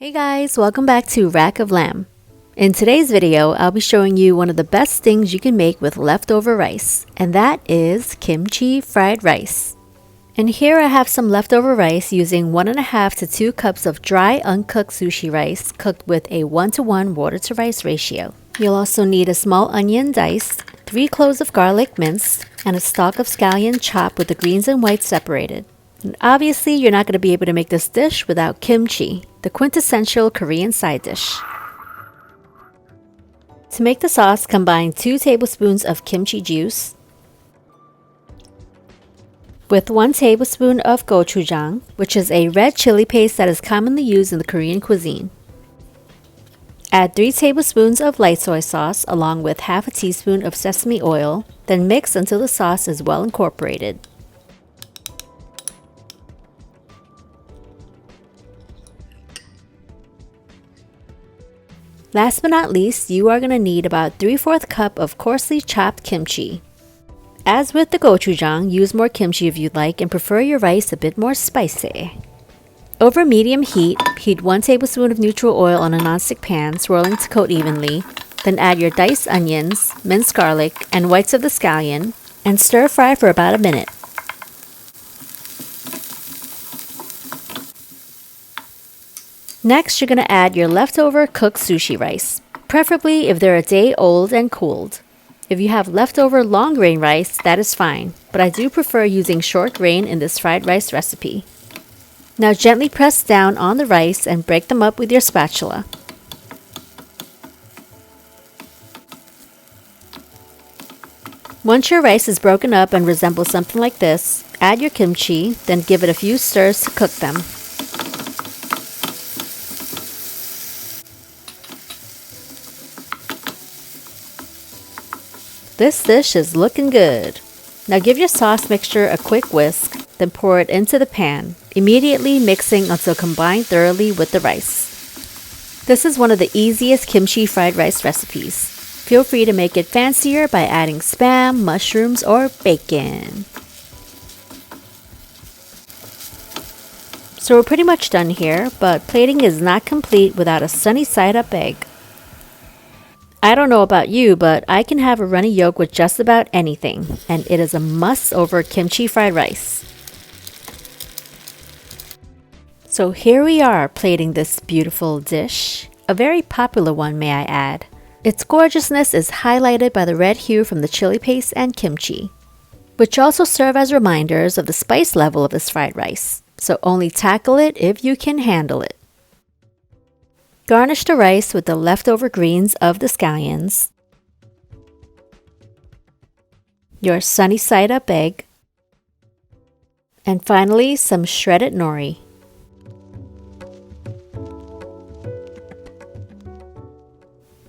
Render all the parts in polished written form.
Hey guys, welcome back to Rack of Lamb. In today's video, I'll be showing you one of the best things you can make with leftover rice, and that is kimchi fried rice. And here I have some leftover rice using 1.5 to 2 cups of dry uncooked sushi rice cooked with a 1:1 water to rice ratio. You'll also need a small onion diced, 3 cloves of garlic minced, and a stalk of scallion chopped with the greens and whites separated. And obviously, you're not going to be able to make this dish without kimchi, the quintessential Korean side dish. To make the sauce, combine 2 tablespoons of kimchi juice with 1 tablespoon of gochujang, which is a red chili paste that is commonly used in the Korean cuisine. Add 3 tablespoons of light soy sauce along with half a teaspoon of sesame oil, then mix until the sauce is well incorporated. Last but not least, you are going to need about 3/4 cup of coarsely chopped kimchi. As with the gochujang, use more kimchi if you'd like and prefer your rice a bit more spicy. Over medium heat, heat 1 tablespoon of neutral oil on a nonstick pan, swirling to coat evenly. Then add your diced onions, minced garlic, and whites of the scallion, and stir fry for about a minute. Next, you're going to add your leftover cooked sushi rice, preferably if they're a day old and cooled. If you have leftover long grain rice, that is fine, but I do prefer using short grain in this fried rice recipe. Now gently press down on the rice and break them up with your spatula. Once your rice is broken up and resembles something like this, add your kimchi, then give it a few stirs to cook them. This dish is looking good. Now give your sauce mixture a quick whisk, then pour it into the pan, immediately mixing until combined thoroughly with the rice. This is one of the easiest kimchi fried rice recipes. Feel free to make it fancier by adding spam, mushrooms, or bacon. So we're pretty much done here, but plating is not complete without a sunny side up egg. I don't know about you, but I can have a runny yolk with just about anything, and it is a must over kimchi fried rice. So here we are plating this beautiful dish, a very popular one, may I add. Its gorgeousness is highlighted by the red hue from the chili paste and kimchi, which also serve as reminders of the spice level of this fried rice, so only tackle it if you can handle it. Garnish the rice with the leftover greens of the scallions, your sunny side up egg, and finally some shredded nori.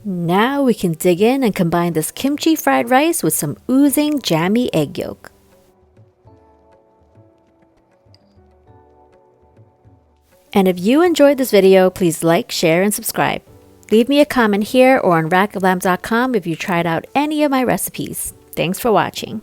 Now we can dig in and combine this kimchi fried rice with some oozing jammy egg yolk. And if you enjoyed this video, please like, share, and subscribe. Leave me a comment here or on rackoflamb.com if you tried out any of my recipes. Thanks for watching.